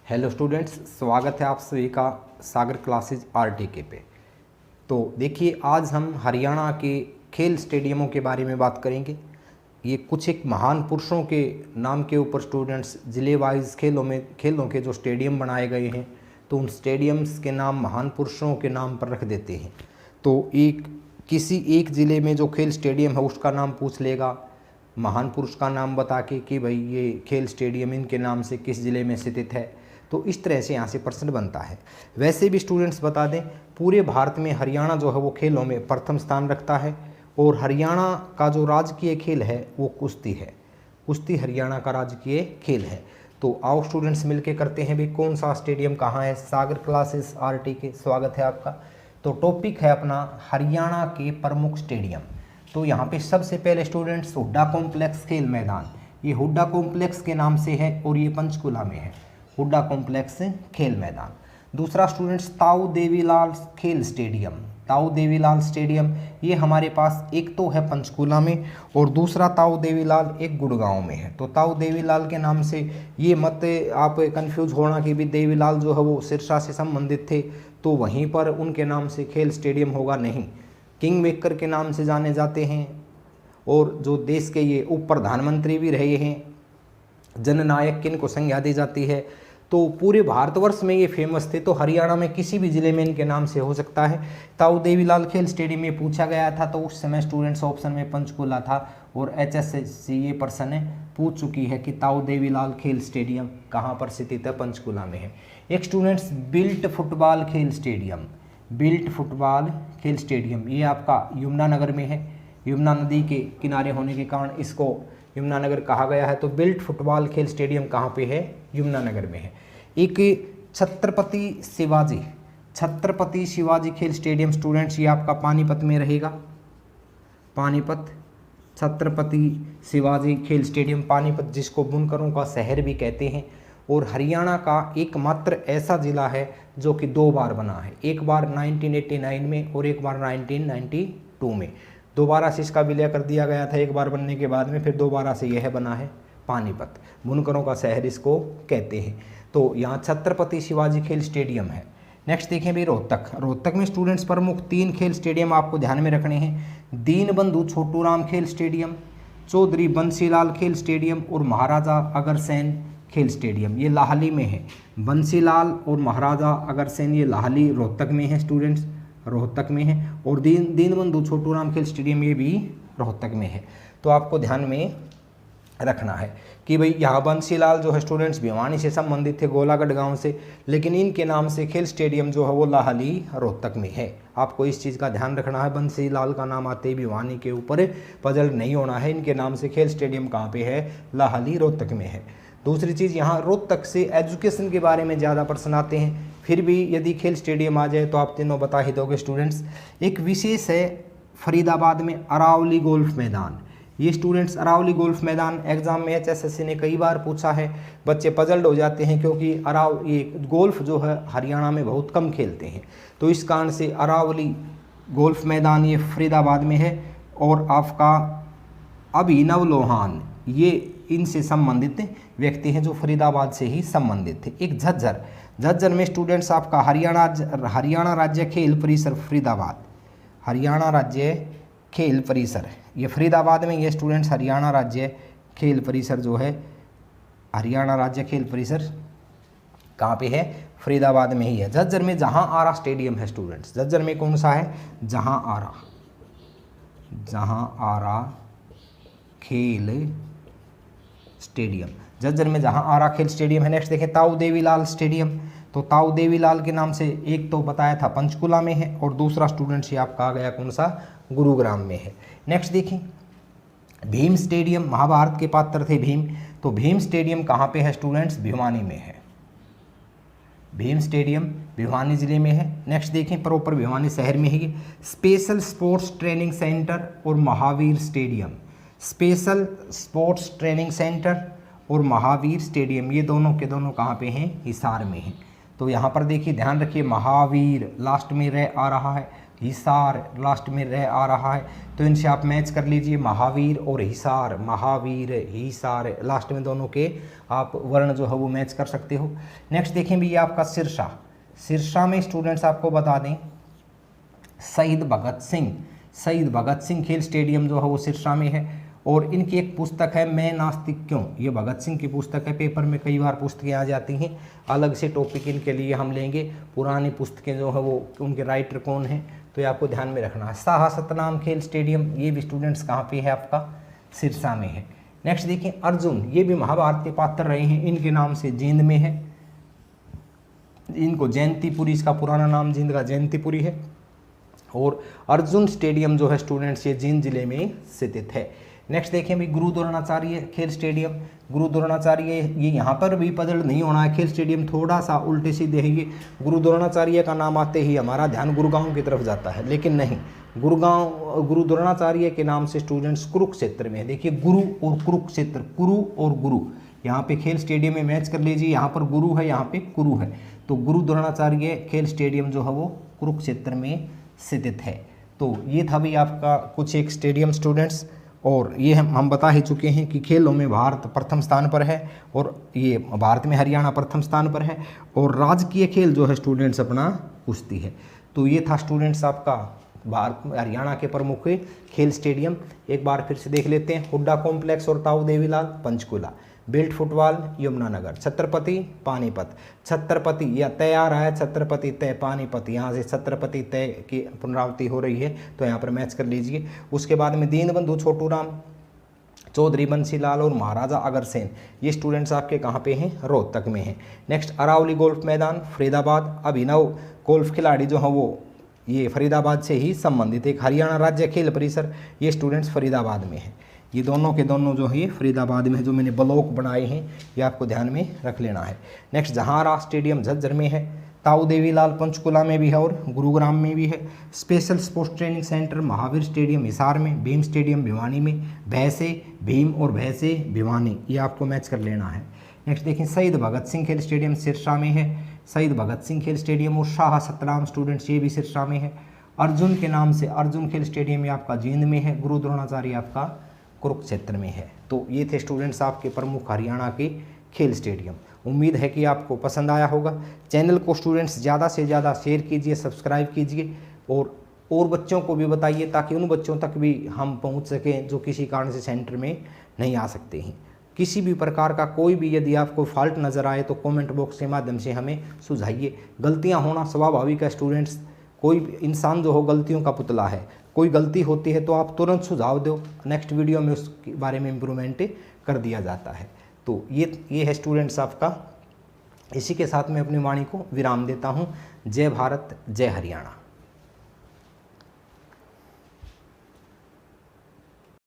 Hello students, स्वागत है आप सभी का सागर क्लासेज आरटीके पे। तो देखिए, आज हम हरियाणा के खेल स्टेडियमों के बारे में बात करेंगे। ये कुछ एक महान पुरुषों के नाम के ऊपर स्टूडेंट्स ज़िले वाइज खेलों के जो स्टेडियम बनाए गए हैं, तो उन स्टेडियम्स के नाम महान पुरुषों के नाम पर रख देते हैं। तो किसी एक ज़िले में जो खेल स्टेडियम है उसका नाम पूछ लेगा, महान पुरुष का नाम बता के कि भाई ये खेल स्टेडियम इनके नाम से किस ज़िले में स्थित है। तो इस तरह से यहाँ से प्रश्न बनता है। वैसे भी स्टूडेंट्स बता दें, पूरे भारत में हरियाणा जो है वो खेलों में प्रथम स्थान रखता है। और हरियाणा का जो राजकीय खेल है वो कुश्ती है। कुश्ती हरियाणा का राजकीय खेल है। तो आओ स्टूडेंट्स मिलके करते हैं भी कौन सा स्टेडियम कहाँ है। सागर क्लासेस आरटीके, स्वागत है आपका। तो टॉपिक है अपना हरियाणा के प्रमुख स्टेडियम। तो यहाँ पे सबसे पहले स्टूडेंट्स हुड्डा कॉम्प्लेक्स खेल मैदान, ये हुड्डा कॉम्प्लेक्स के नाम से है और ये पंचकुला में है, हुड्डा कॉम्प्लेक्स खेल मैदान। दूसरा स्टूडेंट्स ताऊ देवीलाल खेल स्टेडियम, ताऊ देवीलाल स्टेडियम ये हमारे पास एक तो है पंचकुला में और दूसरा ताऊ देवीलाल एक गुड़गांव में है। तो ताऊ देवीलाल के नाम से ये मत आप कंफ्यूज होना कि भी देवीलाल जो है वो सिरसा से संबंधित थे तो वहीं पर उनके नाम से खेल स्टेडियम होगा, नहीं। किंग मेकर के नाम से जाने जाते हैं और जो देश के ये उप प्रधानमंत्री भी रहे हैं, जननायक किनको संज्ञा दी जाती है। तो पूरे भारतवर्ष में ये फेमस थे। तो हरियाणा में किसी भी ज़िले में इनके नाम से हो सकता है। ताऊ देवीलाल खेल स्टेडियम में पूछा गया था तो उस समय स्टूडेंट्स ऑप्शन में पंचकुला था और HSC ये प्रश्न पूछ चुकी है कि ताऊ देवीलाल खेल स्टेडियम कहाँ पर स्थित है, पंचकुला में है। एक स्टूडेंट्स बिल्ट फुटबॉल खेल स्टेडियम, बिल्ट फुटबॉल खेल स्टेडियम ये आपका यमुनानगर में है। यमुना नदी के किनारे होने के कारण इसको यमुनानगर कहा गया है। तो बिल्ट फुटबॉल खेल स्टेडियम कहाँ पे है, यमुनानगर में है। एक छत्रपति शिवाजी खेल स्टेडियम स्टूडेंट्स ये आपका पानीपत में रहेगा। पानीपत छत्रपति शिवाजी खेल स्टेडियम, पानीपत जिसको बुनकरों का शहर भी कहते हैं। और हरियाणा का एकमात्र ऐसा ज़िला है जो कि 2 बार बना है, एक बार 1989 में और एक बार 1992 में। दोबारा से इसका विलय कर दिया गया था एक बार बनने के बाद में, फिर दोबारा से यह बना है पानीपत, बुनकरों का शहर इसको कहते हैं। तो यहाँ छत्रपति शिवाजी खेल स्टेडियम है। नेक्स्ट देखें भाई रोहतक में स्टूडेंट्स प्रमुख 3 खेल स्टेडियम आपको ध्यान में रखने हैं। दीनबंधु छोटूराम खेल स्टेडियम, चौधरी बंसीलाल खेल स्टेडियम और महाराजा अग्रसेन खेल स्टेडियम, ये लाहली में है। बंसीलाल और महाराजा अग्रसेन ये लाहली रोहतक में है स्टूडेंट्स, रोहतक में है। और दीनबंधु छोटूराम खेल स्टेडियम ये भी रोहतक में है। तो आपको ध्यान में रखना है कि भाई यहाँ बंसीलाल जो है स्टूडेंट्स भिवानी से संबंधित थे, गोलागढ़ गांव से, लेकिन इनके नाम से खेल स्टेडियम जो है वो लाहली रोहतक में है। आपको इस चीज़ का ध्यान रखना है। बंसीलाल का नाम आते ही भिवानी के ऊपर पजल नहीं होना है। इनके नाम से खेल स्टेडियम कहाँ पे है, लाहली रोहतक में है। दूसरी चीज़, यहाँ रोहतक से एजुकेशन के बारे में ज़्यादा प्रश्न आते हैं, फिर भी यदि खेल स्टेडियम आ जाए तो आप तीनों बता ही दोगे स्टूडेंट्स। एक विशेष है फरीदाबाद में अरावली गोल्फ मैदान, ये स्टूडेंट्स अरावली गोल्फ मैदान एग्जाम में HSC ने कई बार पूछा है, बच्चे पजल्ड हो जाते हैं क्योंकि ये गोल्फ जो है हरियाणा में बहुत कम खेलते हैं। तो इस कारण से अरावली गोल्फ मैदान ये फरीदाबाद में है। और आपका अभिनव लोहान ये इनसे संबंधित व्यक्ति हैं जो फरीदाबाद से ही संबंधित थे। एक झज्जर में स्टूडेंट्स आपका हरियाणा राज्य खेल परिसर फरीदाबाद, हरियाणा राज्य खेल परिसर ये फरीदाबाद में, ये स्टूडेंट्स हरियाणा राज्य खेल परिसर जो है, हरियाणा राज्य खेल परिसर कहाँ पे है, फरीदाबाद में ही है। झज्जर में जहाँ आरा स्टेडियम है स्टूडेंट्स, झज्जर में कौन सा है, जहाँ आरा खेल स्टेडियम, झज्जर में जहाँ आरा खेल स्टेडियम है। नेक्स्ट देखें ताऊ देवीलाल स्टेडियम, तो ताऊ देवीलाल के नाम से एक तो बताया था पंचकुला में है और दूसरा स्टूडेंट्स ये आपका आ गया कौन सा, गुरुग्राम में है। नेक्स्ट देखें भीम स्टेडियम, महाभारत के पात्र थे भीम, तो भीम स्टेडियम कहाँ पे है स्टूडेंट्स, भिवानी में है। भीम स्टेडियम भिवानी जिले में है। नेक्स्ट देखें प्रॉपर भिवानी शहर में ही स्पेशल स्पोर्ट्स ट्रेनिंग सेंटर और Mahavir stadium, special sports training centre और महावीर स्टेडियम ये दोनों के दोनों कहाँ पे हैं, हिसार में हैं। तो यहाँ पर देखिए ध्यान रखिए, महावीर लास्ट में रह आ रहा है, हिसार लास्ट में रह आ रहा है, तो इनसे आप मैच कर लीजिए, महावीर और हिसार, महावीर हिसार लास्ट में दोनों के आप वर्ण जो है वो मैच कर सकते हो। नेक्स्ट देखें भी ये आपका सिरसा, सिरसा में स्टूडेंट्स आपको बता दें शहीद भगत सिंह, शहीद भगत सिंह खेल स्टेडियम जो है वो सिरसा में है। और इनकी एक पुस्तक है मैं नास्तिक क्यों, ये भगत सिंह की पुस्तक है, पेपर में कई बार पुस्तकें आ जाती हैं, अलग से टॉपिक इनके लिए हम लेंगे, पुरानी पुस्तकें जो है वो उनके राइटर कौन हैं तो ये आपको ध्यान में रखना है। शाह सतनाम खेल स्टेडियम ये भी स्टूडेंट्स कहाँ पे है आपका सिरसा में है। नेक्स्ट देखिए अर्जुन, ये भी महाभारत के पात्र रहे हैं, इनके नाम से जींद में है, इनको जयंतीपुरी, इसका पुराना नाम जींद का जयंतीपुरी है। और अर्जुन स्टेडियम जो है स्टूडेंट्स ये जींद जिले में स्थित है। नेक्स्ट देखें भाई गुरु द्रोणाचार्य खेल स्टेडियम, गुरु द्रोणाचार्य ये यहाँ पर भी पदल नहीं होना है, खेल स्टेडियम थोड़ा सा उल्टे सीधे है। ये गुरु द्रोणाचार्य का नाम आते ही हमारा ध्यान गुरुगांव की तरफ जाता है, लेकिन नहीं, गुरु द्रोणाचार्य के नाम से स्टूडेंट्स कुरुक्षेत्र में है। देखिए गुरु और कुरुक्षेत्र, गुरु और गुरु यहाँ पे खेल स्टेडियम में मैच कर लीजिए, यहाँ पर गुरु है, यहाँ पे कुरु है, तो गुरु द्रोणाचार्य खेल स्टेडियम जो है वो कुरुक्षेत्र में स्थित है। तो ये था भाई आपका कुछ एक स्टेडियम स्टूडेंट्स, और ये हम बता ही चुके हैं कि खेलों में भारत प्रथम स्थान पर है, और ये भारत में हरियाणा प्रथम स्थान पर है, और राजकीय खेल जो है स्टूडेंट्स अपना कुश्ती है। तो ये था स्टूडेंट्स आपका भारत हरियाणा के प्रमुख खेल स्टेडियम। एक बार फिर से देख लेते हैं, हुड्डा कॉम्प्लेक्स और ताऊ देवीलाल पंचकुला, बेल्ट फुटबॉल यमुनानगर, छत्रपति पानीपत, छत्रपति या तय आ रहा है, छत्रपति तय पानीपत, यहाँ से छत्रपति तय की पुनरावृत्ति हो रही है तो यहाँ पर मैच कर लीजिए। उसके बाद में दीनबंधु छोटूराम, चौधरी बंसीलाल और महाराजा अग्रसेन, ये स्टूडेंट्स आपके कहाँ पे हैं, रोहतक में हैं। नेक्स्ट अरावली गोल्फ मैदान फरीदाबाद, अभिनव गोल्फ खिलाड़ी जो हैं वो ये फरीदाबाद से ही संबंधित, एक हरियाणा राज्य खेल परिसर, ये स्टूडेंट्स फरीदाबाद में है। ये दोनों के दोनों जो है फरीदाबाद में है, जो मैंने ब्लॉक बनाए हैं ये आपको ध्यान में रख लेना है। नेक्स्ट जहांरा स्टेडियम झज्जर में है, ताऊ देवीलाल पंचकुला में भी है और गुरुग्राम में भी है। Special sports training centre Mahavir stadium Hisar में, भीम स्टेडियम भिवानी में, भैंसे भीम और भैंसे भिवानी, ये आपको मैच कर लेना है। नेक्स्ट देखिए शहीद भगत सिंह खेल स्टेडियम सिरसा में है, शहीद भगत सिंह खेल स्टेडियम और शाह सतनाम स्टूडेंट्स ये भी सिरसा में है। अर्जुन के नाम से अर्जुन खेल स्टेडियम ये आपका जींद में है, गुरु द्रोणाचार्य आपका कुरुक्षेत्र में है। तो ये थे स्टूडेंट्स आपके प्रमुख हरियाणा के खेल स्टेडियम। उम्मीद है कि आपको पसंद आया होगा। चैनल को स्टूडेंट्स ज़्यादा से ज़्यादा शेयर कीजिए, सब्सक्राइब कीजिए और बच्चों को भी बताइए ताकि उन बच्चों तक भी हम पहुंच सकें जो किसी कारण से सेंटर में नहीं आ सकते हैं। किसी भी प्रकार का कोई भी यदि आपको फॉल्ट नज़र आए तो कमेंट बॉक्स के माध्यम से हमें सुझाइए। गलतियां होना स्वाभाविक है स्टूडेंट्स, कोई इंसान जो हो गलतियों का पुतला है, कोई गलती होती है तो आप तुरंत सुझाव दो, नेक्स्ट वीडियो में उसके बारे में इम्प्रूवमेंट कर दिया जाता है। तो ये है स्टूडेंट्स आपका। इसी के साथ मैं अपनी वाणी को विराम देता हूँ। जय भारत, जय हरियाणा।